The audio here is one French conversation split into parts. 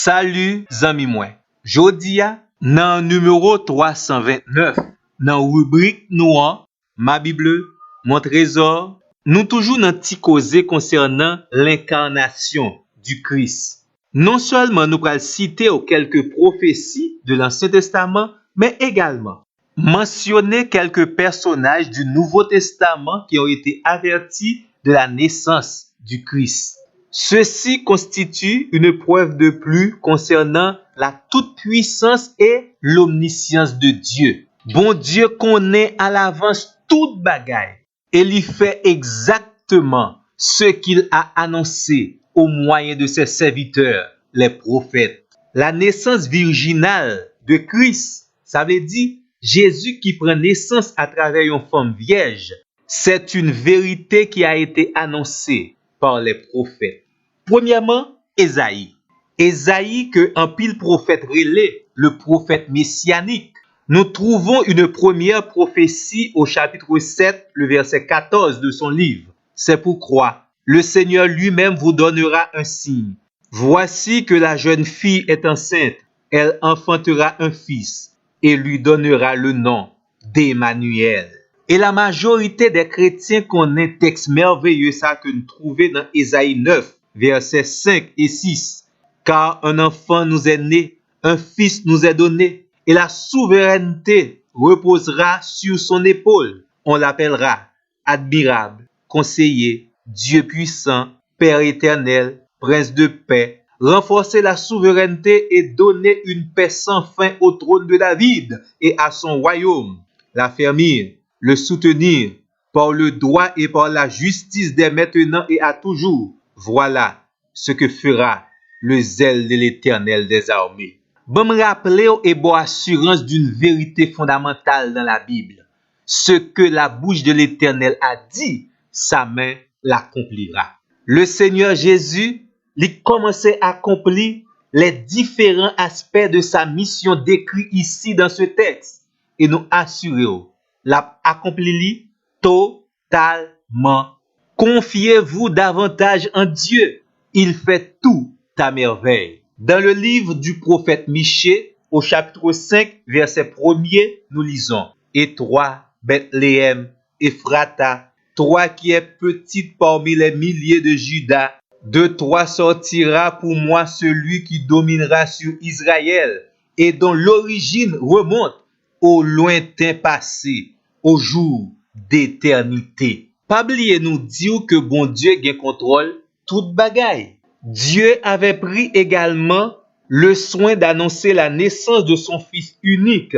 Salut zami mwen. Jodi a, nan numéro 329, nan rubrique nou an, ma Bible, mon trésor, nous toujours nan ti cause concernant l'incarnation du Christ. Non seulement nous pral citer quelques prophéties de l'Ancien Testament, mais également mentionner quelques personnages du Nouveau Testament qui ont été avertis de la naissance du Christ. Ceci constitue une preuve de plus concernant la toute-puissance et l'omniscience de Dieu. Bon Dieu connaît à l'avance toute bagaille et il fait exactement ce qu'il a annoncé au moyen de ses serviteurs, les prophètes. La naissance virginale de Christ, ça veut dire Jésus qui prend naissance à travers une femme vierge, c'est une vérité qui a été annoncée par les prophètes. Premièrement, Ésaïe. Ésaïe que un pile prophète relais, le prophète messianique. Nous trouvons une première prophétie au chapitre 7, le verset 14 de son livre. C'est pourquoi le Seigneur lui-même vous donnera un signe. Voici que la jeune fille est enceinte, elle enfantera un fils et lui donnera le nom d'Emmanuel. Et la majorité des chrétiens connaissent texte merveilleux ça que nous trouvons dans Ésaïe 9, versets 5 et 6. Car un enfant nous est né, un fils nous est donné, et la souveraineté reposera sur son épaule. On l'appellera admirable, conseiller, Dieu puissant, Père éternel, Prince de paix. Renforcer la souveraineté et donner une paix sans fin au trône de David et à son royaume. L'affermir, le soutenir par le droit et par la justice dès maintenant et à toujours. Voilà ce que fera le zèle de l'Éternel des armées. Bon me rappeler et bon assurance d'une vérité fondamentale dans la Bible. Ce que la bouche de l'Éternel a dit, sa main l'accomplira. Le Seigneur Jésus, il commençait à accomplir les différents aspects de sa mission décrits ici dans ce texte. Et nous assurons, l'a accompli totalement. Confiez-vous davantage en Dieu. Il fait tout à merveille. Dans le livre du prophète Michée, au chapitre 5, verset 1er, nous lisons: Et toi, Bethléem, Ephrata, toi qui es petite parmi les milliers de Juda, de toi sortira pour moi celui qui dominera sur Israël et dont l'origine remonte au lointain passé, au jour d'éternité. Pas oublier nous dire que bon Dieu gagne contrôle toute bagaille. Dieu avait pris également le soin d'annoncer la naissance de son fils unique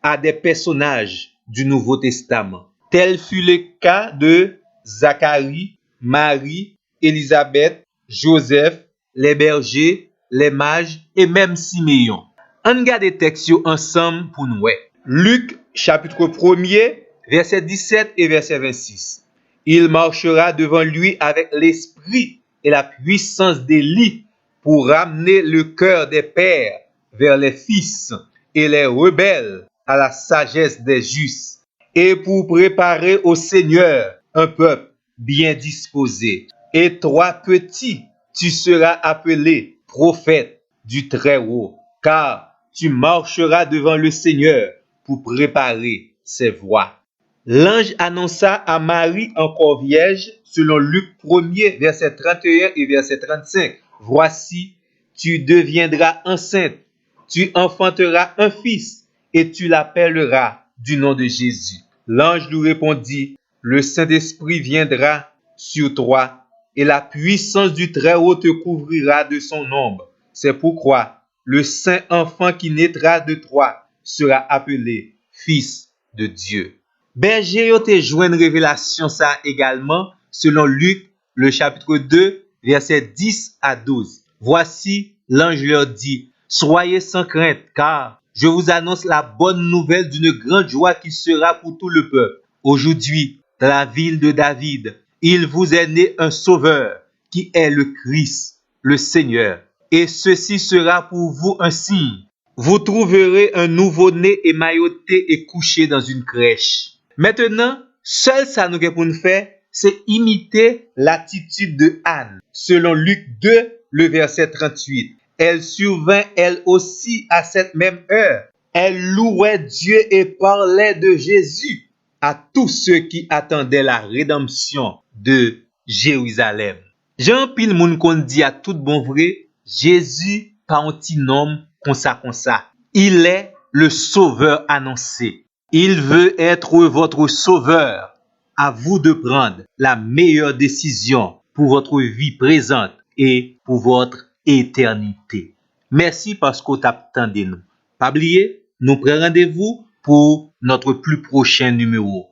à des personnages du Nouveau Testament. Tel fut le cas de Zacharie, Marie, Élisabeth, Joseph, les bergers, les mages et même Siméon. On regarde les textes ensemble pour nous. Luc chapitre 1er, verset 17 et verset 26. Il marchera devant lui avec l'esprit et la puissance d'Élie pour ramener le cœur des pères vers les fils et les rebelles à la sagesse des justes et pour préparer au Seigneur un peuple bien disposé. Et toi, petit, tu seras appelé prophète du Très-Haut, car tu marcheras devant le Seigneur pour préparer ses voies. L'ange annonça à Marie encore vierge, selon Luc 1er, verset 31 et verset 35. Voici, tu deviendras enceinte, tu enfanteras un fils, et tu l'appelleras du nom de Jésus. L'ange lui répondit: Le Saint-Esprit viendra sur toi, et la puissance du Très-Haut te couvrira de son ombre. C'est pourquoi le saint enfant qui naîtra de toi sera appelé Fils de Dieu. Berger yo te joint révélation ça également selon Luc le chapitre 2 verset 10 à 12. Voici l'ange leur dit: Soyez sans crainte, car je vous annonce la bonne nouvelle d'une grande joie qui sera pour tout le peuple. Aujourd'hui, dans la ville de David, il vous est né un sauveur qui est le Christ, le Seigneur. Et ceci sera pour vous un signe. Vous trouverez un nouveau-né émailloté et couché dans une crèche. Maintenant, seul ça nous pour nous faire, c'est imiter l'attitude de Anne, selon Luc 2, le verset 38. Elle survint elle aussi à cette même heure. Elle louait Dieu et parlait de Jésus à tous ceux qui attendaient la rédemption de Jérusalem. Jean pile moun kon di à tout bon vrai, Jésus pas un petit nom comme ça. Il est le sauveur annoncé. Il veut être votre sauveur. À vous de prendre la meilleure décision pour votre vie présente et pour votre éternité. Merci parce que vous attendez nous. Pas oublier, nous prenons rendez-vous pour notre plus prochain numéro.